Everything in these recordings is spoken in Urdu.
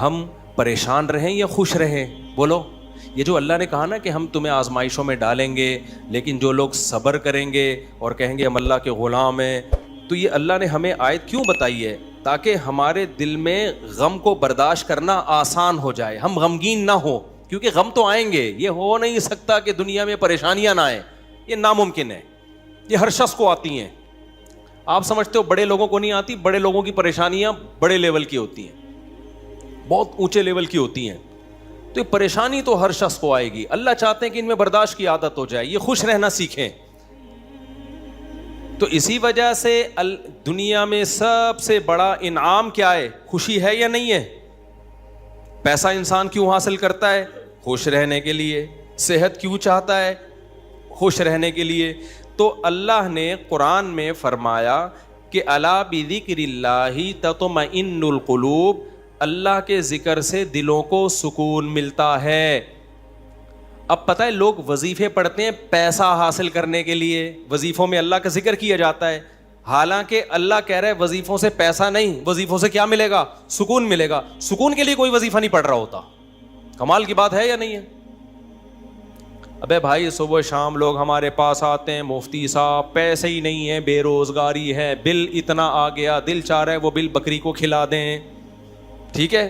ہم پریشان رہیں یا خوش رہیں؟ بولو. یہ جو اللہ نے کہا نا کہ ہم تمہیں آزمائشوں میں ڈالیں گے لیکن جو لوگ صبر کریں گے اور کہیں گے ہم اللہ کے غلام ہیں، تو یہ اللہ نے ہمیں آیت کیوں بتائی ہے؟ تاکہ ہمارے دل میں غم کو برداشت کرنا آسان ہو جائے، ہم غمگین نہ ہوں. کیونکہ غم تو آئیں گے، یہ ہو نہیں سکتا کہ دنیا میں پریشانیاں نہ آئیں، یہ ناممکن ہے. یہ ہر شخص کو آتی ہیں. آپ سمجھتے ہو بڑے لوگوں کو نہیں آتی؟ بڑے لوگوں کی پریشانیاں بڑے لیول کی ہوتی ہیں، بہت اونچے لیول کی ہوتی ہیں. تو یہ پریشانی تو ہر شخص کو آئے گی. اللہ چاہتے ہیں کہ ان میں برداشت کی عادت ہو جائے، یہ خوش رہنا سیکھیں. تو اسی وجہ سے دنیا میں سب سے بڑا انعام کیا ہے؟ خوشی ہے یا نہیں ہے؟ پیسہ انسان کیوں حاصل کرتا ہے؟ خوش رہنے کے لیے. صحت کیوں چاہتا ہے؟ خوش رہنے کے لیے. تو اللہ نے قرآن میں فرمایا کہ الا بذکر اللہ تطمئن القلوب، اللہ کے ذکر سے دلوں کو سکون ملتا ہے. اب پتہ ہے لوگ وظیفے پڑھتے ہیں پیسہ حاصل کرنے کے لیے، وظیفوں میں اللہ کا ذکر کیا جاتا ہے، حالانکہ اللہ کہہ رہا ہے وظیفوں سے پیسہ نہیں، وظیفوں سے کیا ملے گا؟ سکون ملے گا. سکون کے لیے کوئی وظیفہ نہیں پڑھ رہا ہوتا. کمال کی بات ہے یا نہیں ہے؟ ابے بھائی صبح شام لوگ ہمارے پاس آتے ہیں، مفتی صاحب پیسے ہی نہیں ہیں، بے روزگاری ہے، بل اتنا آ گیا، دل چاہ رہا ہے وہ بل بکری کو کھلا دیں. ٹھیک ہے،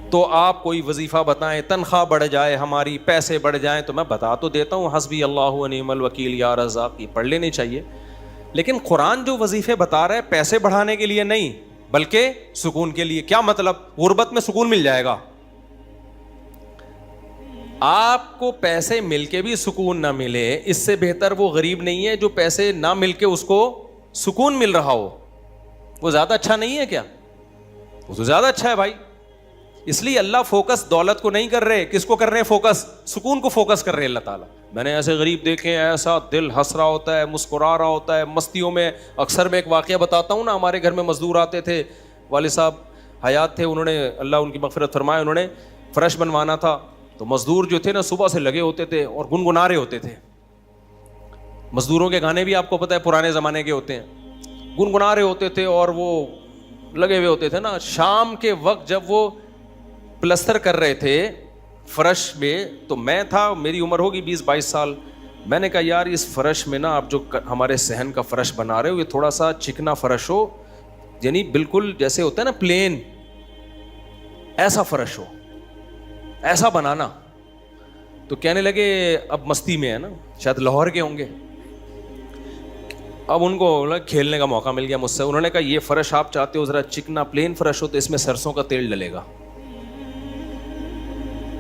تو آپ کوئی وظیفہ بتائیں، تنخواہ بڑھ جائے ہماری، پیسے بڑھ جائیں. تو میں بتا تو دیتا ہوں حسبی اللہ و نعم الوکیل یا رزاق، یہ پڑھ لینی چاہیے. لیکن قرآن جو وظیفے بتا رہا ہے پیسے بڑھانے کے لیے نہیں بلکہ سکون کے لیے. کیا مطلب؟ غربت میں سکون مل جائے گا. آپ کو پیسے مل کے بھی سکون نہ ملے، اس سے بہتر وہ غریب نہیں ہے جو پیسے نہ مل کے اس کو سکون مل رہا ہو. وہ زیادہ اچھا نہیں ہے کیا؟ وہ تو زیادہ اچھا ہے بھائی. اس لیے اللہ فوکس دولت کو نہیں کر رہے، کس کو کر رہے ہیں فوکس؟ سکون کو فوکس کر رہے ہیں اللہ تعالیٰ. میں نے ایسے غریب دیکھے ہیں، ایسا دل ہنس رہا ہوتا ہے، مسکرا رہا ہوتا ہے مستیوں میں. اکثر میں ایک واقعہ بتاتا ہوں نا، ہمارے گھر میں مزدور آتے تھے، والد صاحب حیات تھے، انہوں نے اللہ ان کی مغفرت فرمائے، انہوں نے فرش بنوانا تھا. تو مزدور جو تھے نا صبح سے لگے ہوتے تھے اور گنگنا رہے ہوتے تھے. مزدوروں کے گانے بھی آپ کو پتہ ہے پرانے زمانے کے ہوتے ہیں، گنگنا رہے ہوتے تھے اور وہ لگے ہوئے ہوتے تھے نا. شام کے وقت جب وہ پلستر کر رہے تھے فرش میں، تو میں تھا، میری عمر ہوگی 20-22 سال. میں نے کہا یار اس فرش میں نا آپ جو ہمارے صحن کا فرش بنا رہے ہو یہ تھوڑا سا چکنا فرش ہو، یعنی بالکل جیسے ہوتا ہے نا پلین، ایسا فرش ہو، ایسا بنانا. تو کہنے لگے اب مستی میں ہے نا، شاید لاہور کے ہوں گے. اب ان کو کھیلنے کا موقع مل گیا مجھ سے. انہوں نے کہا یہ فرش آپ چاہتے ہو ذرا چکنا پلین فرش ہو تو اس میں سرسوں کا تیل ڈلے گا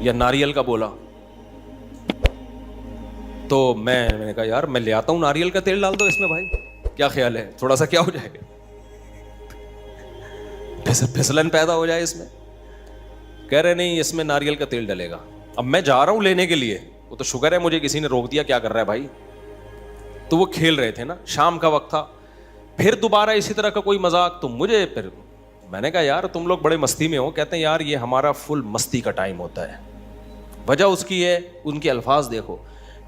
یا ناریل کا. بولا تو میں نے کہا یار میں لے آتا ہوں ناریل کا تیل ڈال دو اس میں بھائی، کیا خیال ہے؟ تھوڑا سا کیا ہو جائے گا، پھسلن پیدا ہو جائے اس میں. کہہ رہے نہیں اس میں ناریل کا تیل ڈلے گا. اب میں جا رہا ہوں لینے کے لیے، وہ تو شکر ہے مجھے کسی نے روک دیا، کیا کر رہا ہے بھائی. تو وہ کھیل رہے تھے نا، شام کا وقت تھا. پھر دوبارہ اسی طرح کا کوئی مذاق، تو مجھے پھر میں نے کہا یار تم لوگ بڑے مستی میں ہو. کہتے ہیں یار یہ ہمارا فل مستی کا ٹائم ہوتا ہے. وجہ اس کی ہے، ان کے الفاظ دیکھو.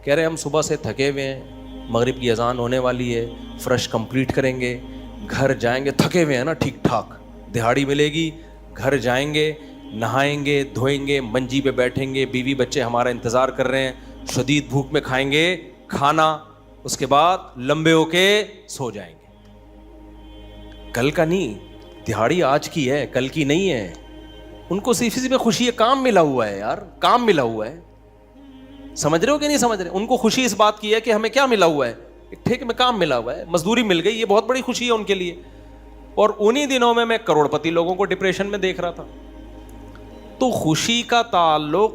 کہہ رہے ہم صبح سے تھکے ہوئے ہیں، مغرب کی اذان ہونے والی ہے، فرش کمپلیٹ کریں گے، گھر جائیں گے، تھکے ہوئے ہیں نا ٹھیک ٹھاک، دہاڑی ملے گی، گھر جائیں گے، نہائیں گے، دھوئیں گے، منجی پہ بیٹھیں گے، بیوی بچے ہمارا انتظار کر رہے ہیں، شدید بھوک میں کھائیں گے کھانا، اس کے بعد لمبے ہو کے سو جائیں گے. کل کا نہیں، دہاڑی آج کی ہے، کل کی نہیں ہے. ان کو صرف اسی میں خوشی ہے، کام ملا ہوا ہے یار، کام ملا ہوا ہے. سمجھ رہے ہو کہ نہیں سمجھ رہے؟ ان کو خوشی اس بات کی ہے کہ ہمیں کیا ملا ہوا ہے، ٹھیک میں کام ملا ہوا ہے، مزدوری مل گئی، یہ بہت بڑی خوشی ہے ان کے لیے. اور انہی دنوں میں کروڑ پتی لوگوں کو ڈپریشن میں دیکھ رہا تھا. تو خوشی کا تعلق،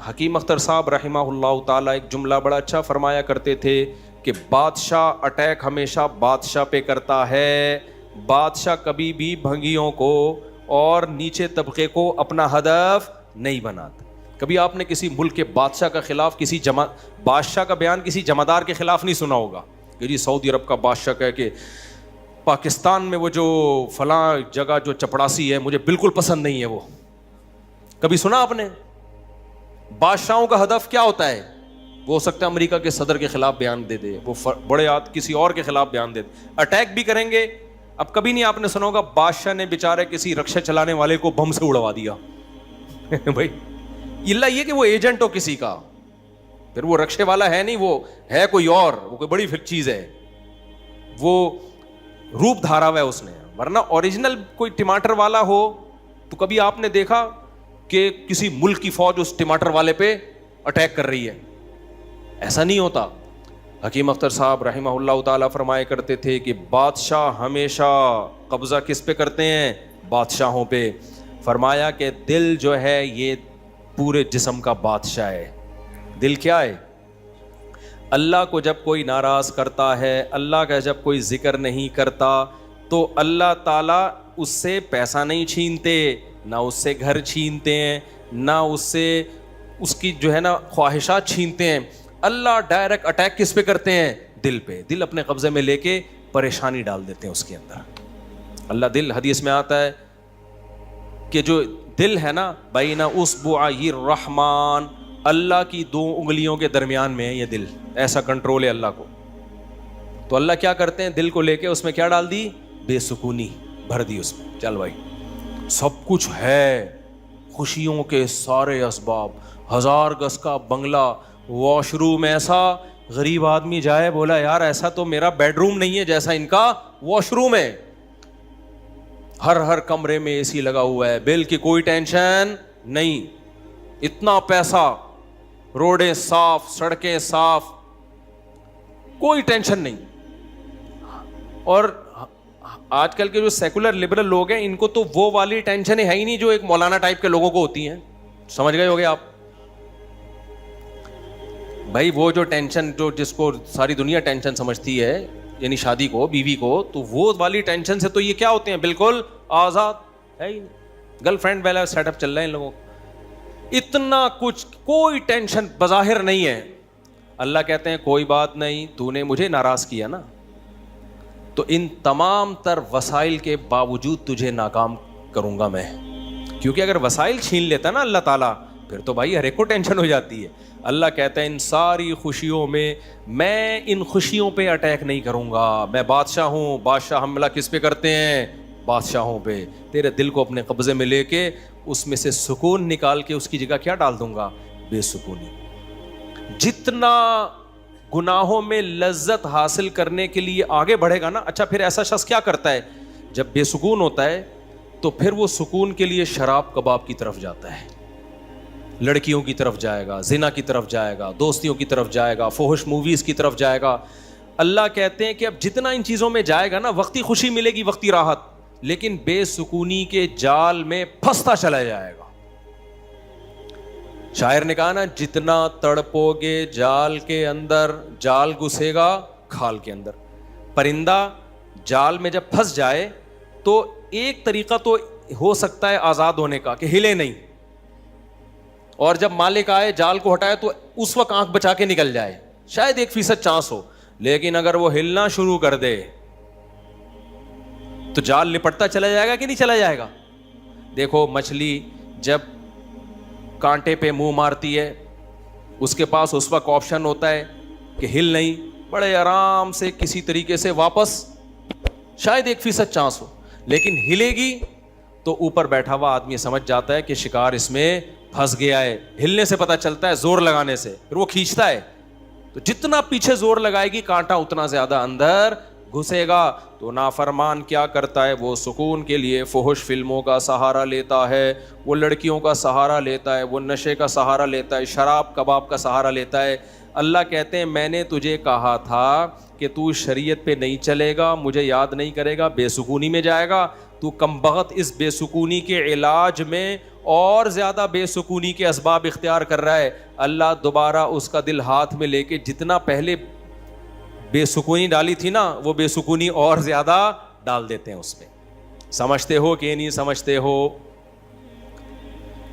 حکیم اختر صاحب رحمہ اللہ تعالیٰ ایک جملہ بڑا اچھا فرمایا کرتے تھے کہ بادشاہ اٹیک ہمیشہ بادشاہ پہ کرتا ہے، بادشاہ کبھی بھی بھنگیوں کو اور نیچے طبقے کو اپنا ہدف نہیں بناتا. کبھی آپ نے کسی ملک کے بادشاہ کا خلاف کسی بادشاہ کا بیان کسی جمعدار کے خلاف نہیں سنا ہوگا کہ جی سعودی عرب کا بادشاہ کہے کہ پاکستان میں وہ جو فلاں جگہ جو چپڑاسی ہے مجھے بالکل پسند نہیں ہے. وہ کبھی سنا آپ نے؟ بادشاہوں کا ہدف کیا ہوتا ہے؟ وہ ہو سکتا ہے امریکہ کے صدر کے خلاف بیان دے دے، وہ بڑے کسی اور کے خلاف بیان دے دے، اٹیک بھی کریں گے اب کبھی نہیں آپ نے سنا ہوگا بادشاہ نے بیچارے کسی رکشا چلانے والے کو بم سے اڑوا دیا بھائی اللہ یہ کہ وہ ایجنٹ ہو کسی کا, پھر وہ رکشے والا ہے نہیں, وہ ہے کوئی اور, وہ کوئی بڑی چیز ہے, وہ روپ دھارا ہوا ہے اس نے. ورنہ اوریجنل کوئی ٹماٹر والا ہو تو کبھی آپ نے دیکھا کہ کسی ملک کی فوج اس ٹماٹر والے پہ اٹیک کر رہی ہے؟ ایسا نہیں ہوتا. حکیم اختر صاحب رحمہ اللہ تعالیٰ فرمایا کرتے تھے کہ بادشاہ ہمیشہ قبضہ کس پہ کرتے ہیں؟ بادشاہوں پہ. فرمایا کہ دل جو ہے یہ پورے جسم کا بادشاہ ہے. دل کیا ہے؟ اللہ کو جب کوئی ناراض کرتا ہے, اللہ کا جب کوئی ذکر نہیں کرتا, تو اللہ تعالیٰ اس سے پیسہ نہیں چھینتے, نہ اس سے گھر چھینتے ہیں, نہ اس سے اس کی جو ہے نا خواہشات چھینتے ہیں. اللہ ڈائریکٹ اٹیک کس پہ کرتے ہیں؟ دل پہ. دل اپنے قبضے میں لے کے پریشانی ڈال دیتے ہیں اس کے اندر. اللہ دل, حدیث میں آتا ہے کہ جو دل ہے نا بین اصبعی الرحمن, اللہ کی 2 انگلیوں کے درمیان میں ہے یہ دل, ایسا کنٹرول ہے اللہ کو. تو اللہ کیا کرتے ہیں؟ دل کو لے کے اس میں کیا ڈال دی؟ بے سکونی بھر دی اس میں. چل بھائی سب کچھ ہے, خوشیوں کے سارے اسباب, 1000 گز کا بنگلہ, واش روم ایسا, غریب آدمی جائے بولا یار ایسا تو میرا بیڈ روم نہیں ہے جیسا ان کا واش روم ہے. ہر کمرے میں اے سی لگا ہوا ہے, بل کی کوئی ٹینشن نہیں, اتنا پیسہ, روڈیں صاف, سڑکیں صاف, کوئی ٹینشن نہیں. اور آج کل کے جو سیکولر لبرل لوگ ہیں ان کو تو وہ والی ٹینشن ہے ہی نہیں جو ایک مولانا ٹائپ کے لوگوں کو ہوتی ہیں. سمجھ گئے ہوگے آپ بھائی؟ وہ جو ٹینشن جو جس کو ساری دنیا ٹینشن سمجھتی ہے, یعنی شادی کو, بیوی کو, تو وہ والی ٹینشن سے تو یہ کیا ہوتے ہیں؟ بالکل آزاد ہے ہی نہیں. گرل فرینڈ والا سیٹ اپ چل رہا ہے ان لوگوں کو, اتنا کچھ, کوئی ٹینشن بظاہر نہیں ہے. اللہ کہتے ہیں کوئی بات نہیں, تو نے مجھے ناراض کیا نا, تو ان تمام تر وسائل کے باوجود تجھے ناکام کروں گا میں. کیونکہ اگر وسائل چھین لیتا نا اللہ تعالیٰ, پھر تو بھائی ہر ایک کو ٹینشن ہو جاتی ہے. اللہ کہتا ہے ان ساری خوشیوں میں ان خوشیوں پہ اٹیک نہیں کروں گا. میں بادشاہ ہوں, بادشاہ حملہ کس پہ کرتے ہیں؟ بادشاہوں پہ. تیرے دل کو اپنے قبضے میں لے کے اس میں سے سکون نکال کے اس کی جگہ کیا ڈال دوں گا؟ بے سکونی. جتنا گناہوں میں لذت حاصل کرنے کے لیے آگے بڑھے گا نا, اچھا پھر ایسا شخص کیا کرتا ہے جب بے سکون ہوتا ہے؟ تو پھر وہ سکون کے لیے شراب کباب کی طرف جاتا ہے, لڑکیوں کی طرف جائے گا, زنا کی طرف جائے گا, دوستیوں کی طرف جائے گا, فحش موویز کی طرف جائے گا. اللہ کہتے ہیں کہ اب جتنا ان چیزوں میں جائے گا نا, وقتی خوشی ملے گی, وقتی راحت, لیکن بے سکونی کے جال میں پھنستا چلا جائے گا. شاعر نے کہا نا, جتنا تڑپو گے جال کے اندر, جال گھسے گا کھال کے اندر. پرندہ جال میں جب پھنس جائے تو ایک طریقہ تو ہو سکتا ہے آزاد ہونے کا کہ ہلے نہیں, اور جب مالک آئے جال کو ہٹائے تو اس وقت آنکھ بچا کے نکل جائے, شاید 1% چانس ہو. لیکن اگر وہ ہلنا شروع کر دے تو جال لپٹتا چلا جائے گا کہ نہیں چلا جائے گا؟ دیکھو مچھلی جب کانٹے پہ منہ مارتی ہے, اس کے پاس اس وقت آپشن ہوتا ہے کہ ہل نہیں, بڑے آرام سے کسی طریقے سے واپس, شاید 1% چانس ہو, لیکن ہلے گی تو اوپر بیٹھا ہوا آدمی سمجھ جاتا ہے کہ شکار اس میں پھنس گیا ہے. ہلنے سے پتہ چلتا ہے, زور لگانے سے, پھر وہ کھینچتا ہے. تو جتنا پیچھے زور لگائے گی کانٹا اتنا زیادہ اندر گھسے گا. تو نافرمان کیا کرتا ہے؟ وہ سکون کے لیے فحش فلموں کا سہارا لیتا ہے, وہ لڑکیوں کا سہارا لیتا ہے, وہ نشے کا سہارا لیتا ہے, شراب کباب کا سہارا لیتا ہے. اللہ کہتے ہیں میں نے تجھے کہا تھا کہ تو شریعت پہ نہیں چلے گا, مجھے یاد نہیں کرے گا, بے سکونی میں جائے گا. تو کمبخت اس بے سکونی کے علاج میں اور زیادہ بے سکونی کے اسباب اختیار کر رہا ہے. اللہ دوبارہ اس کا دل ہاتھ میں لے کے جتنا پہلے بے سکونی ڈالی تھی نا, وہ بے سکونی اور زیادہ ڈال دیتے ہیں اس میں. سمجھتے ہو کہ نہیں سمجھتے ہو؟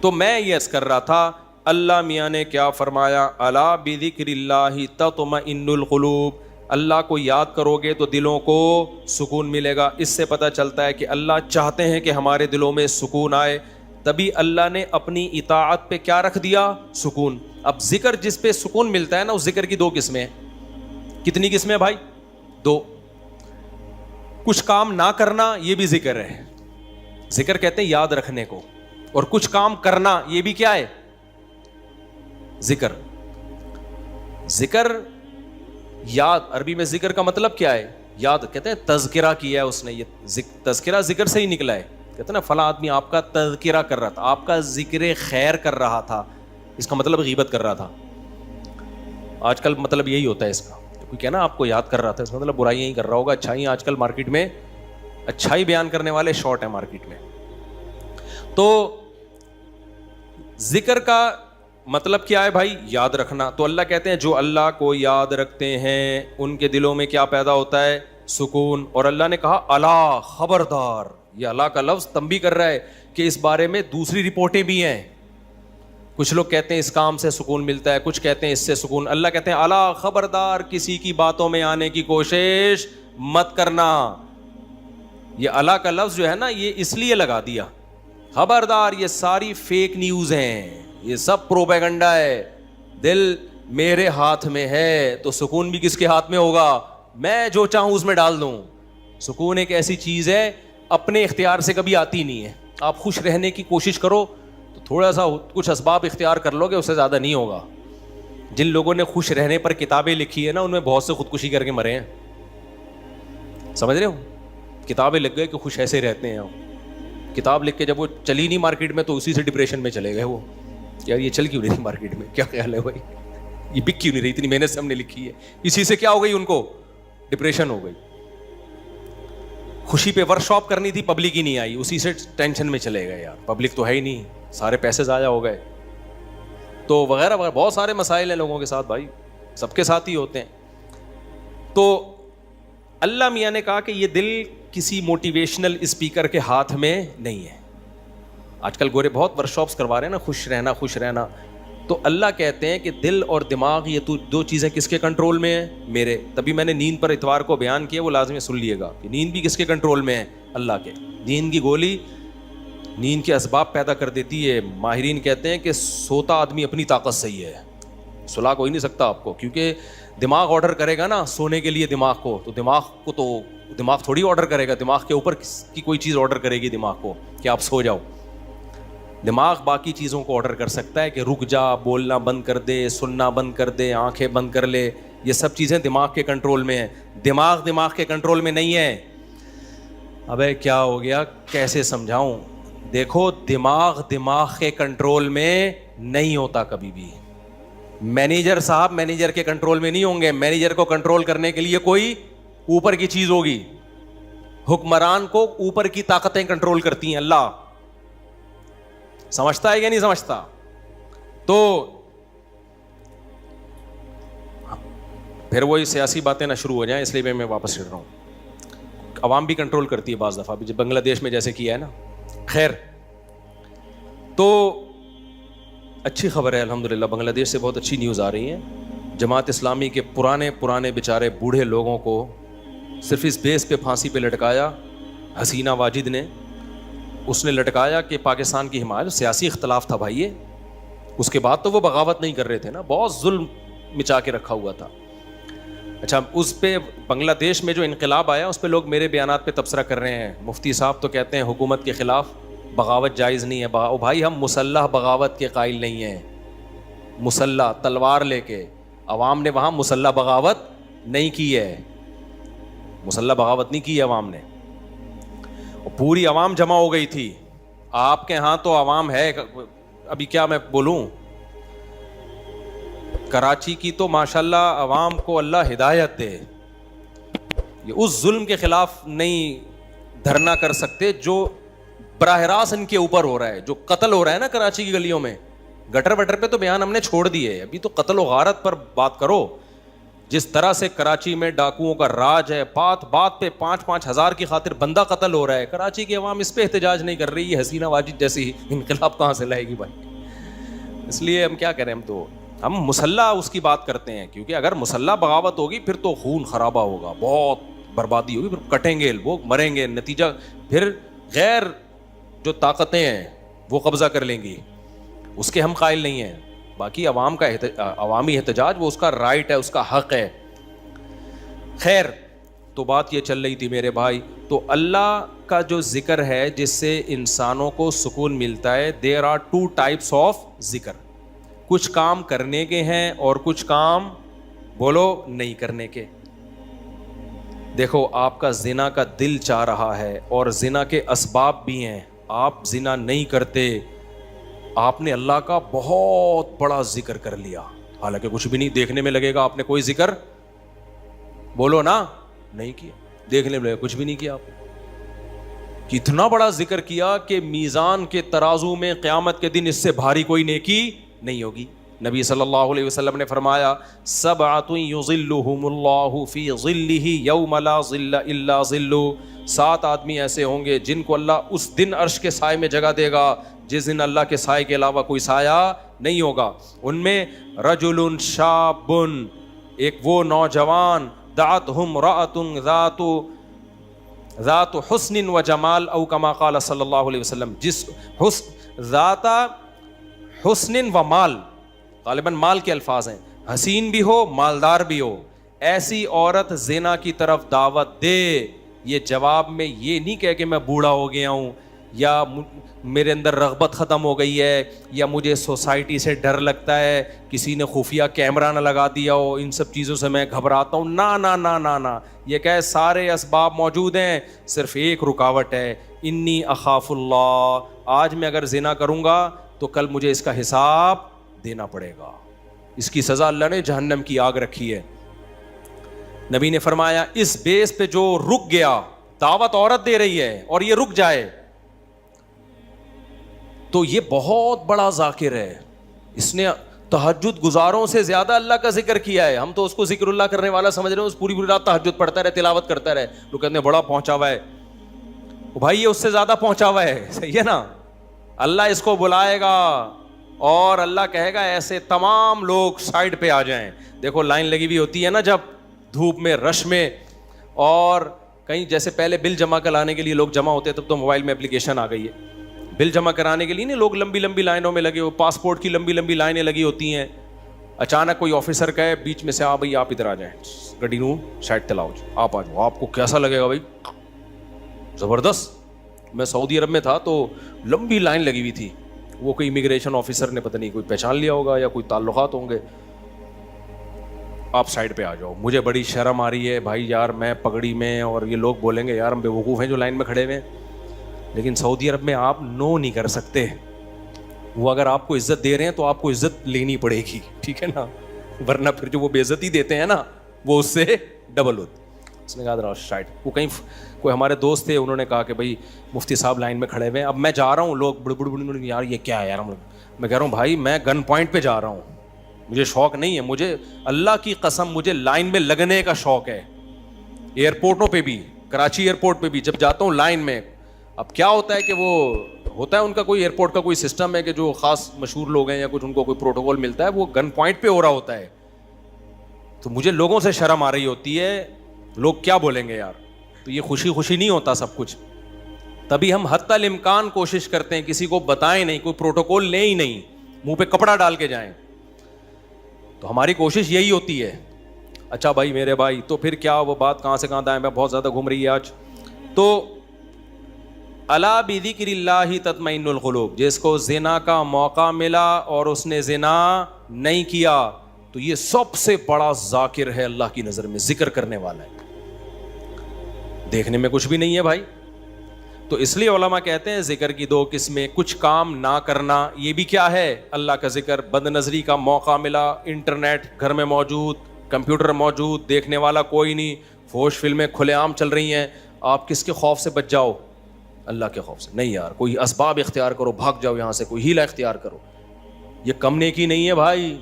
تو میں یہ عرض کر رہا تھا, اللہ میاں نے کیا فرمایا, الا بذکر اللہ تطمئن القلوب. اللہ کو یاد کرو گے تو دلوں کو سکون ملے گا. اس سے پتہ چلتا ہے کہ اللہ چاہتے ہیں کہ ہمارے دلوں میں سکون آئے, تبھی اللہ نے اپنی اطاعت پہ کیا رکھ دیا؟ سکون. اب ذکر جس پہ سکون ملتا ہے نا, اس ذکر کی 2 قسمیں ہیں. کتنی قسمیں بھائی؟ 2. کچھ کام نہ کرنا یہ بھی ذکر ہے. ذکر کہتے ہیں یاد رکھنے کو, اور کچھ کام کرنا یہ بھی کیا ہے؟ ذکر. ذکر یاد, عربی میں ذکر کا مطلب کیا ہے؟ یاد. کہتے ہیں تذکرہ کیا ہے اس نے, یہ تذکرہ ذکر سے ہی نکلا ہے. کہتے ہیں نا فلاں آدمی آپ کا تذکرہ کر رہا تھا, آپ کا ذکر خیر کر رہا تھا, اس کا مطلب غیبت کر رہا تھا. آج کل مطلب یہی ہوتا ہے اس کا, کوئی کہنا آپ کو یاد کر رہا تھا, اس کا مطلب برائیاں ہی کر رہا ہوگا. اچھائی آج کل مارکیٹ میں اچھائی بیان کرنے والے شارٹ ہیں مارکیٹ میں. تو ذکر کا مطلب کیا ہے بھائی؟ یاد رکھنا. تو اللہ کہتے ہیں جو اللہ کو یاد رکھتے ہیں ان کے دلوں میں کیا پیدا ہوتا ہے؟ سکون. اور اللہ نے کہا الا, خبردار. یہ اللہ کا لفظ تنبیہ کر رہا ہے کہ اس بارے میں دوسری رپورٹیں بھی ہیں. کچھ لوگ کہتے ہیں اس کام سے سکون ملتا ہے, کچھ کہتے ہیں اس سے سکون. اللہ کہتے ہیں الا, خبردار, کسی کی باتوں میں آنے کی کوشش مت کرنا. یہ اللہ کا لفظ جو ہے نا, یہ اس لیے لگا دیا, خبردار, یہ ساری فیک نیوز ہیں, یہ سب پروپیگنڈا ہے. دل میرے ہاتھ میں ہے تو سکون بھی کس کے ہاتھ میں ہوگا؟ میں جو چاہوں اس میں ڈال دوں. سکون ایک ایسی چیز ہے اپنے اختیار سے کبھی آتی نہیں ہے. آپ خوش رہنے کی کوشش کرو تو تھوڑا سا کچھ اسباب اختیار کر لو گے, اس سے زیادہ نہیں ہوگا. جن لوگوں نے خوش رہنے پر کتابیں لکھی ہے نا, ان میں بہت سے خودکشی کر کے مرے ہیں. سمجھ رہے ہو؟ کتابیں لکھ گئے کہ خوش ایسے رہتے ہیں. کتاب لکھ کے جب وہ چلی نہیں مارکیٹ میں تو اسی سے ڈپریشن میں چلے گئے. وہ یار یہ چل کیوں نہیں تھی مارکیٹ میں, کیا خیال ہے بھائی, یہ بک کیوں نہیں رہی, اتنی محنت سے ہم نے لکھی ہے. اسی سے کیا ہو گئی, ان کو ڈپریشن ہو گئی. خوشی پہ ورک شاپ کرنی تھی, پبلک ہی نہیں آئی, اسی سے ٹینشن میں چلے گئے. یار پبلک تو ہے ہی نہیں, سارے پیسے ضائع ہو گئے. تو وغیرہ وغیرہ بہت سارے مسائل ہیں لوگوں کے ساتھ بھائی, سب کے ساتھ ہی ہوتے ہیں. تو اللہ میاں نے کہا کہ یہ دل کسی موٹیویشنل اسپیکر کے ہاتھ میں نہیں ہے. آج کل گورے بہت ورک شاپس کروا رہے ہیں نا, خوش رہنا خوش رہنا. تو اللہ کہتے ہیں کہ دل اور دماغ یہ دو چیزیں کس کے کنٹرول میں ہیں؟ میرے. تبھی میں نے نیند پر اتوار کو بیان کیا, وہ لازمی سن لیے گا کہ نیند بھی کس کے کنٹرول میں ہے؟ اللہ کے. نیند کی گولی نیند کے اسباب پیدا کر دیتی ہے. ماہرین کہتے ہیں کہ سوتا آدمی اپنی طاقت سے ہی ہے, سلا کوئی نہیں سکتا آپ کو, کیونکہ دماغ آرڈر کرے گا نا سونے کے لیے دماغ کو, تو دماغ تھوڑی آرڈر کرے گا, دماغ کے اوپر کی کوئی چیز آرڈر کرے گی دماغ کو کہ آپ سو جاؤ. دماغ باقی چیزوں کو آرڈر کر سکتا ہے کہ رک جا, بولنا بند کر دے, سننا بند کر دے, آنکھیں بند کر لے. یہ سب چیزیں دماغ کے کنٹرول میں ہیں. دماغ کے کنٹرول میں نہیں ہے. ابے کیا ہو گیا, کیسے سمجھاؤں؟ دیکھو دماغ کے کنٹرول میں نہیں ہوتا کبھی بھی. مینیجر صاحب مینیجر کے کنٹرول میں نہیں ہوں گے. مینیجر کو کنٹرول کرنے کے لیے کوئی اوپر کی چیز ہوگی. حکمران کو اوپر کی طاقتیں کنٹرول کرتی ہیں. اللہ سمجھتا ہے یا نہیں سمجھتا؟ تو پھر وہی سیاسی باتیں نہ شروع ہو جائیں, اس لیے میں واپس چل رہا ہوں. عوام بھی کنٹرول کرتی ہے بعض دفعہ بھی, جب بنگلہ دیش میں جیسے کیا ہے نا. خیر, تو اچھی خبر ہے الحمدللہ, بنگلہ دیش سے بہت اچھی نیوز آ رہی ہیں. جماعت اسلامی کے پرانے بیچارے بوڑھے لوگوں کو صرف اس بیس پہ پھانسی پہ لٹکایا حسینہ واجد نے. اس نے لٹکایا کہ پاکستان کی حمایت, سیاسی اختلاف تھا بھائی یہ. اس کے بعد تو وہ بغاوت نہیں کر رہے تھے نا, بہت ظلم مچا کے رکھا ہوا تھا. اچھا, اس پہ بنگلہ دیش میں جو انقلاب آیا اس پہ لوگ میرے بیانات پہ تبصرہ کر رہے ہیں. مفتی صاحب تو کہتے ہیں حکومت کے خلاف بغاوت جائز نہیں ہے. بھائی ہم مسلح بغاوت کے قائل نہیں ہیں. مسلح تلوار لے کے, عوام نے وہاں مسلح بغاوت نہیں کی ہے. مسلح بغاوت نہیں کی ہے عوام نے. پوری عوام جمع ہو گئی تھی. آپ کے ہاں تو عوام ہے, ابھی کیا میں بولوں, کراچی کی تو ماشاءاللہ عوام کو اللہ ہدایت دے. یہ اس ظلم کے خلاف نہیں دھرنا کر سکتے جو براہ راست ان کے اوپر ہو رہا ہے, جو قتل ہو رہا ہے نا کراچی کی گلیوں میں. گٹر وٹر پہ تو بیان ہم نے چھوڑ دیے, ابھی تو قتل و غارت پر بات کرو. جس طرح سے کراچی میں ڈاکوؤں کا راج ہے, بات پہ 5-5 ہزار کی خاطر بندہ قتل ہو رہا ہے. کراچی کی عوام اس پہ احتجاج نہیں کر رہی. حسینہ واجد جیسی انقلاب کہاں سے لائے گی بھائی؟ اس لیے ہم کیا کریں, ہم مسلح اس کی بات کرتے ہیں, کیونکہ اگر مسلح بغاوت ہوگی پھر تو خون خرابہ ہوگا, بہت بربادی ہوگی, پھر کٹیں گے لوگ, مریں گے. نتیجہ پھر غیر جو طاقتیں ہیں وہ قبضہ کر لیں گی. اس کے ہم قائل نہیں ہیں. باقی عوام کا عوامی احتجاج وہ اس کا رائٹ ہے, اس کا حق ہے. خیر, تو بات یہ چل رہی تھی میرے بھائی، تو اللہ کا جو ذکر ہے جس سے انسانوں کو سکون ملتا ہے، دیر آر 2 ٹائپس آف ذکر. کچھ کام کرنے کے ہیں اور کچھ کام بولو نہیں کرنے کے. دیکھو آپ کا زنا کا دل چاہ رہا ہے اور زنا کے اسباب بھی ہیں، آپ زنا نہیں کرتے، آپ نے اللہ کا بہت بڑا ذکر کر لیا، حالانکہ کچھ بھی نہیں، دیکھنے میں لگے گا آپ نے کوئی ذکر بولو نا نہیں کیا، دیکھنے میں کچھ بھی نہیں کیا. آپ نے اتنا بڑا ذکر کیا کہ میزان کے ترازو میں قیامت کے دن اس سے بھاری کوئی نیکی نہیں ہوگی. نبی صلی اللہ علیہ وسلم نے فرمایا 7 یظلہم اللہ فی ظلہ یوم لا ظل الا ظلہ، 7 آدمی ایسے ہوں گے جن کو اللہ اس دن عرش کے سائے میں جگہ دے گا جس دن اللہ کے سائے کے علاوہ کوئی سایہ نہیں ہوگا. ان میں رجل شاب، ایک وہ نوجوان، دعتہم امرأۃ ذات حسن و جمال، او کما قال صلی اللہ علیہ وسلم، جس ذات حسن و مال، غالباً مال کے الفاظ ہیں، حسین بھی ہو مالدار بھی ہو، ایسی عورت زنا کی طرف دعوت دے. یہ جواب میں یہ نہیں کہہ کہ میں بوڑھا ہو گیا ہوں یا میرے اندر رغبت ختم ہو گئی ہے یا مجھے سوسائٹی سے ڈر لگتا ہے، کسی نے خفیہ کیمرہ نہ لگا دیا ہو، ان سب چیزوں سے میں گھبراتا ہوں. نا نا نا نا نا، یہ کہ سارے اسباب موجود ہیں، صرف ایک رکاوٹ ہے، انی اخاف اللہ. آج میں اگر زنا کروں گا تو کل مجھے اس کا حساب دینا پڑے گا، اس کی سزا اللہ نے جہنم کی آگ رکھی ہے. نبی نے فرمایا اس بیس پہ جو رک گیا، دعوت عورت دے رہی ہے اور یہ رک جائے تو یہ بہت بڑا ذاکر ہے، اس نے تہجد گزاروں سے زیادہ اللہ کا ذکر کیا ہے. ہم تو اس کو ذکر اللہ کرنے والا سمجھ رہے ہیں، اس پوری رات تہجد پڑھتا رہے، تلاوت کرتا رہے، لوگ کہتے ہیں بڑا پہنچا ہوا ہے. بھائی یہ اس سے زیادہ پہنچا ہوا ہے، صحیح ہے نا. اللہ اس کو بلائے گا اور اللہ کہے گا ایسے تمام لوگ سائڈ پہ آ جائیں. دیکھو لائن لگی ہوئی ہوتی ہے نا جب دھوپ میں، رش میں، اور کہیں جیسے پہلے بل جمع کرانے کے لیے لوگ جمع ہوتے، تب تو موبائل میں اپلیکیشن آ گئی ہے. بل جمع کرانے کے لیے نہیں لوگ لمبی لمبی لائنوں میں لگے ہو، پاسپورٹ کی لمبی لمبی لائنیں لگی ہوتی ہیں. اچانک کوئی آفیسر کہے بیچ میں سے بھائی آپ ادھر آ جائیں، گڈی نو سائڈ تلاؤ، آپ آ جاؤ. آپ کو کیسا لگے گا بھائی؟ زبردست. میں سعودی عرب میں تھا تو لمبی لائن لگی ہوئی تھی، وہ کوئی امیگریشن آفیسر نے پتہ نہیں کوئی پہچان لیا ہوگا یا کوئی تعلقات ہوں گے. آپ سائڈ پہ آ جاؤ. مجھے بڑی شرم آ رہی ہے بھائی یار، میں پگڑی میں، اور یہ لوگ بولیں گے یار ہم بے وقوف ہیں جو لائن میں کھڑے ہوئے ہیں، لیکن سعودی عرب میں آپ نو نہیں کر سکتے. وہ اگر آپ کو عزت دے رہے ہیں تو آپ کو عزت لینی پڑے گی، ٹھیک ہے نا، ورنہ پھر جو وہ بے عزتی دیتے ہیں نا وہ اس سے ڈبل ہوتی. اس نے کہا سائڈ. وہ کہیں کوئی ہمارے دوست تھے، انہوں نے کہا کہ بھائی مفتی صاحب لائن میں کھڑے ہوئے ہیں، اب میں جا رہا ہوں، لوگ بڑے بڑے یار یہ کیا ہے یار. میں کہہ رہا ہوں بھائی میں گن پوائنٹ پہ جا رہا ہوں، مجھے شوق نہیں ہے، مجھے اللہ کی قسم مجھے لائن میں لگنے کا شوق ہے. ایئرپورٹوں پہ بھی، کراچی ایئرپورٹ پہ بھی جب جاتا ہوں لائن میں، اب کیا ہوتا ہے کہ وہ ہوتا ہے ان کا کوئی ایئرپورٹ کا کوئی سسٹم ہے کہ جو خاص مشہور لوگ ہیں یا کچھ ان کو کوئی پروٹوکول ملتا ہے، وہ گن پوائنٹ پہ ہو رہا ہوتا ہے. تو مجھے لوگوں سے شرم آ رہی ہوتی ہے، لوگ کیا بولیں گے یار. تو یہ خوشی خوشی نہیں ہوتا سب کچھ. تبھی ہم حتی الامکان کوشش کرتے ہیں کسی کو بتائیں نہیں، کوئی پروٹوکول لیں ہی نہیں، منہ پہ کپڑا ڈال کے جائیں. تو ہماری کوشش یہی ہوتی ہے. اچھا بھائی میرے بھائی، تو پھر کیا وہ بات کہاں سے کہاں دائیں میں بہت زیادہ گھوم رہی ہے آج. تو الا بذکر اللہ تطمئن القلوب، جس کو زنا کا موقع ملا اور اس نے زنا نہیں کیا تو یہ سب سے بڑا ذاکر ہے اللہ کی نظر میں، ذکر کرنے والا ہے. دیکھنے میں کچھ بھی نہیں ہے بھائی. تو اس لیے علماء کہتے ہیں ذکر کی 2 قسمیں، کچھ کام نہ کرنا، یہ بھی کیا ہے اللہ کا ذکر. بد نظری کا موقع ملا، انٹرنیٹ گھر میں موجود، کمپیوٹر موجود، دیکھنے والا کوئی نہیں، فحش فلمیں کھلے عام چل رہی ہیں، آپ کس کے خوف سے بچ جاؤ؟ اللہ کے خوف سے. نہیں یار، کوئی اسباب اختیار کرو، بھاگ جاؤ یہاں سے، کوئی ہیلا اختیار کرو. یہ کم نیکی نہیں ہے بھائی،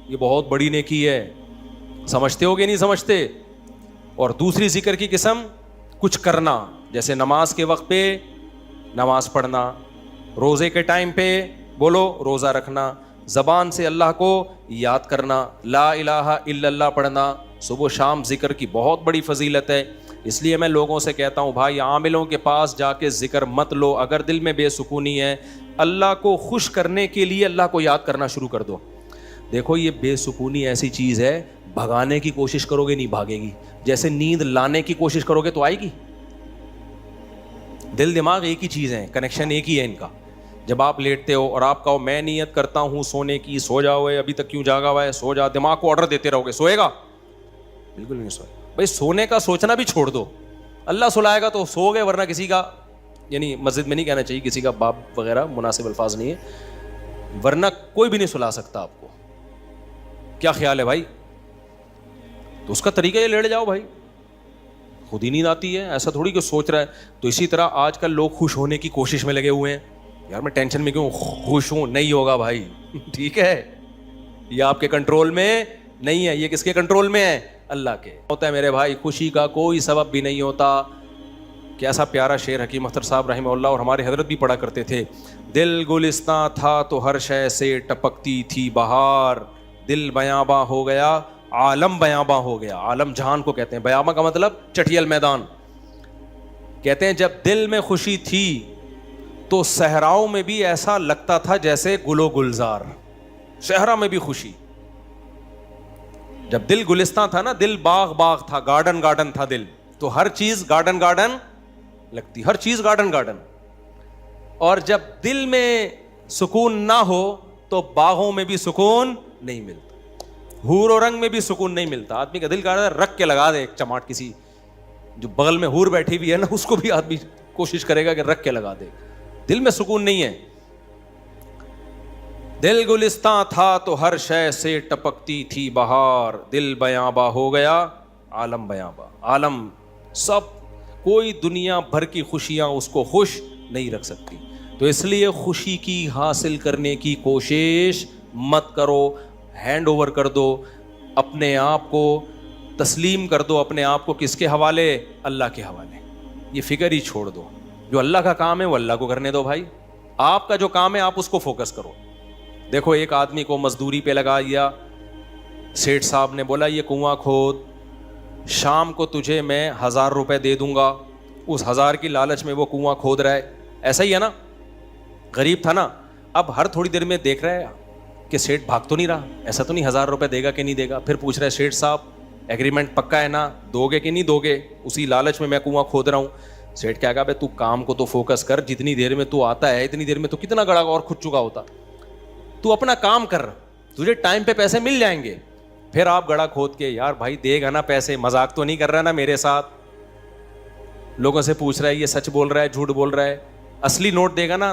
یہ بہت بڑی نیکی ہے. سمجھتے ہو کہ نہیں سمجھتے؟ اور دوسری ذکر کی قسم کچھ کرنا، جیسے نماز کے وقت پہ نماز پڑھنا، روزے کے ٹائم پہ بولو روزہ رکھنا، زبان سے اللہ کو یاد کرنا، لا الہ الا اللہ پڑھنا. صبح و شام ذکر کی بہت بڑی فضیلت ہے. اس لیے میں لوگوں سے کہتا ہوں بھائی عاملوں کے پاس جا کے ذکر مت لو. اگر دل میں بے سکونی ہے، اللہ کو خوش کرنے کے لیے اللہ کو یاد کرنا شروع کر دو. دیکھو یہ بے سکونی ایسی چیز ہے, بھگانے کی کوشش کرو گے نہیں بھاگے گی, جیسے نیند لانے کی کوشش کرو گے تو آئے گی. دل دماغ ایک ہی چیز ہے, کنیکشن ایک ہی ہے ان کا. جب آپ لیٹتے ہو اور آپ کہو میں نیت کرتا ہوں سونے کی, سو جاؤ, ابھی تک کیوں جاگا ہوا ہے, سو جا, دماغ کو آرڈر دیتے رہو گے, سوئے گا؟ بالکل نہیں سوئے. بھائی سونے کا سوچنا بھی چھوڑ دو, اللہ سلائے گا تو سو گئے, ورنہ کسی کا, یعنی مسجد میں نہیں کہنا چاہیے, کسی کا باپ وغیرہ مناسب الفاظ نہیں ہے, ورنہ کوئی بھی نہیں سلا سکتا آپ کو. کیا خیال ہے بھائی؟ تو اس کا طریقہ یہ لیٹ جاؤ بھائی, خود ہی نیند آتی ہے, ایسا تھوڑی کہ سوچ رہا ہے. تو اسی طرح آج کل لوگ خوش ہونے کی کوشش میں لگے ہوئے ہیں, یار میں ٹینشن میں کیوں خوش ہوں, نہیں ہوگا بھائی. ٹھیک ہے, یہ آپ کے کنٹرول میں نہیں ہے, یہ کس کے کنٹرول میں ہے؟ اللہ کے. ہوتا ہے میرے بھائی, خوشی کا کوئی سبب بھی نہیں ہوتا. کیسا پیارا شعر حکیم اختر صاحب رحمہ اللہ اور ہمارے حضرت بھی پڑھا کرتے تھے. دل گلستاں تھا تو ہر شے سے ٹپکتی تھی بہار, دل بیاباں ہو گیا عالم بیاباں ہو گیا. عالم جہان کو کہتے ہیں, بیاباں کا مطلب چٹیل میدان. کہتے ہیں جب دل میں خوشی تھی تو صحراؤں میں بھی ایسا لگتا تھا جیسے گل و گلزار. صحرا میں بھی خوشی, جب دل گلستان تھا نا, دل باغ باغ تھا, گارڈن گارڈن تھا دل, تو ہر چیز گارڈن گارڈن لگتی, ہر چیز گارڈن گارڈن. اور جب دل میں سکون نہ ہو تو باغوں میں بھی سکون نہیں ملتا, حور و رنگ میں بھی سکون نہیں ملتا. آدمی کا دل کہہ رہا ہے رکھ کے لگا دے ایک چماٹ, کسی جو بغل میں حور بیٹھی ہوئی ہے نا اس کو بھی آدمی کوشش کرے گا کہ رکھ کے لگا دے, دل میں سکون نہیں ہے. دل گلستاں تھا تو ہر شے سے ٹپکتی تھی بہار, دل بیاباں ہو گیا عالم بیاباں. عالم سب, کوئی دنیا بھر کی خوشیاں اس کو خوش نہیں رکھ سکتی. تو اس لیے خوشی کی حاصل کرنے کی کوشش مت کرو, ہینڈ اوور کر دو اپنے آپ کو, تسلیم کر دو اپنے آپ کو. کس کے حوالے؟ اللہ کے حوالے. یہ فکر ہی چھوڑ دو, جو اللہ کا کام ہے وہ اللہ کو کرنے دو بھائی. آپ کا جو کام ہے آپ اس کو فوکس کرو. دیکھو ایک آدمی کو مزدوری پہ لگا دیا, سیٹھ صاحب نے بولا یہ کنواں کھود, شام کو تجھے میں 1000 روپے دے دوں گا. اس 1000 کی لالچ میں وہ کنواں کھود رہا ہے. ایسا ہی ہے نا, غریب تھا نا, اب ہر تھوڑی دیر میں دیکھ رہا ہے کہ سیٹھ بھاگ تو نہیں رہا, ایسا تو نہیں 1000 روپے دے گا کہ نہیں دے گا. پھر پوچھ رہا ہے سیٹھ صاحب ایگریمنٹ پکا ہے نا, دو گے کہ نہیں دو گے؟ اسی لالچ میں کنواں کھود رہا ہوں. سیٹھ کیا کہا بھائی تو کام کو تو فوکس کر, جتنی دیر میں تو آتا ہے اتنی دیر میں تو کتنا گڑا اور کھد چکا ہوتا. تو اپنا کام کر, تجھے ٹائم پہ پیسے مل جائیں گے. پھر آپ گڑا کھود کے, یار بھائی دے گا نا پیسے, مذاق تو نہیں کر رہا نا میرے ساتھ؟ لوگوں سے پوچھ رہا ہے یہ سچ بول رہا ہے جھوٹ بول رہا ہے, اصلی نوٹ دے گا نا,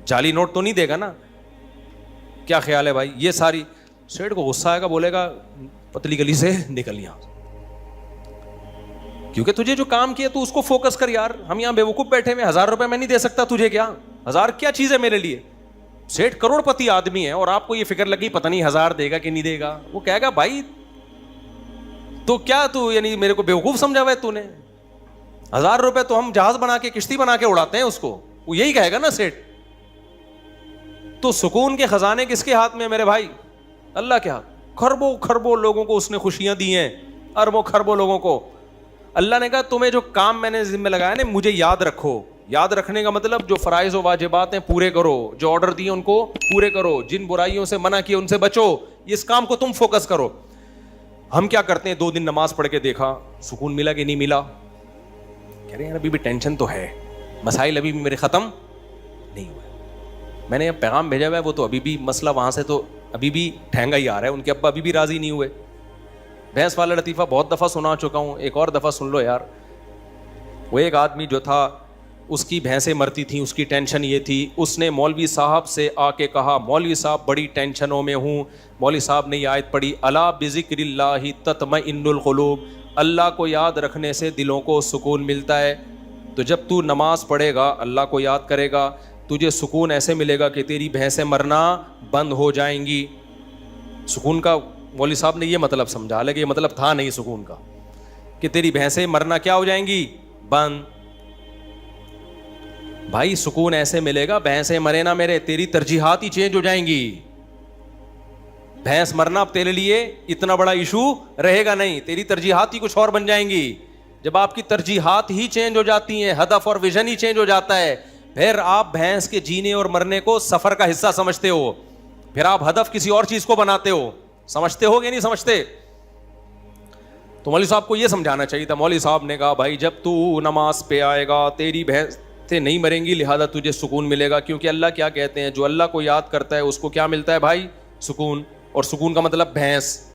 جعلی نوٹ تو نہیں دے گا نا؟ کیا خیال ہے بھائی؟ یہ ساری. سیٹھ کو غصہ آئے گا, بولے گا پتلی گلی سے نکل یہاں, کیونکہ تجھے جو کام کیا تو اس کو فوکس کر. یار ہم یہاں بیوقوف بیٹھے ہوئے, 1000 روپے میں نہیں دے سکتا تجھے, کیا 1000 کیا چیز ہے میرے لیے؟ سیٹھ کروڑ پتی آدمی ہے اور آپ کو یہ فکر لگی پتہ نہیں 1000 دے گا کہ نہیں دے گا. وہ کہے گا بھائی تو کیا تو یعنی میرے کو بیوقوف سمجھا ہوا ہے تو نے؟ 1000 روپے تو ہم جہاز بنا کے, کشتی بنا کے اڑاتے ہیں اس کو. وہ یہی کہے گا نا سیٹھ. تو سکون کے خزانے کس کے ہاتھ میں ہے میرے بھائی؟ اللہ کے ہاتھ. خربوں خربوں لوگوں کو اس نے خوشیاں دی ہیں, اربوں خربوں لوگوں کو. اللہ نے کہا تمہیں جو کام میں نے ذمہ لگایا نا مجھے یاد رکھو. یاد رکھنے کا مطلب جو فرائض و واجبات ہیں پورے کرو, جو آرڈر دیے ان کو پورے کرو, جن برائیوں سے منع کیے ان سے بچو. اس کام کو تم فوکس کرو. ہم کیا کرتے ہیں, 2 دن نماز پڑھ کے دیکھا سکون ملا کہ نہیں ملا, کہہ رہے ہیں ابھی بھی ٹینشن تو ہے, مسائل ابھی بھی میرے ختم نہیں ہوئے. میں نے پیغام بھیجا ہوا ہے, وہ تو ابھی بھی مسئلہ وہاں سے تو ابھی بھی ٹھہنگا ہی آ رہا ہے, ان کے ابا ابھی بھی راضی نہیں ہوئے. بھینس والا لطیفہ بہت دفعہ سنا چکا ہوں, ایک اور دفعہ سن لو یار. وہ ایک آدمی جو تھا اس کی بھینسیں مرتی تھیں, اس کی ٹینشن یہ تھی, اس نے مولوی صاحب سے آ کے کہا مولوی صاحب بڑی ٹینشنوں میں ہوں. مولوی صاحب نے یہ آیت پڑھی الا بذکر اللہ تطمئن القلوب, اللہ کو یاد رکھنے سے دلوں کو سکون ملتا ہے. تو جب تو نماز پڑھے گا, اللہ کو یاد کرے گا, تجھے سکون ایسے ملے گا کہ تیری بھینسیں مرنا بند ہو جائیں گی. سکون کا مولوی صاحب نے یہ مطلب سمجھا, حالانکہ یہ مطلب تھا نہیں سکون کا, کہ تیری بھینسیں مرنا کیا ہو جائیں گی, بند. بھائی سکون ایسے ملے گا, بھینسیں مرے نہ میرے, تیری ترجیحات ہی چینج ہو جائیں گی. بھینس مرنا اب تیرے لیے اتنا بڑا ایشو رہے گا نہیں, تیری ترجیحات ہی کچھ اور بن جائیں گی. جب آپ کی ترجیحات ہی چینج ہو جاتی ہیں, ہدف اور ویژن ہی چینج ہو جاتا ہے, پھر آپ بھینس کے جینے اور مرنے کو سفر کا حصہ سمجھتے ہو. پھر آپ ہدف کسی اور چیز کو بناتے ہو. سمجھتے ہو کہ نہیں سمجھتے؟ تو مولوی صاحب کو یہ سمجھانا چاہیے تھا. مولوی صاحب نے کہا بھائی جب تو نماز پہ آئے گا تیری بھینسیں نہیں مریں گی, لہذا تجھے سکون ملے گا, کیونکہ اللہ کیا کہتے ہیں, جو اللہ کو یاد کرتا ہے اس کو کیا ملتا ہے بھائی؟ سکون. اور سکون کا مطلب بھینس.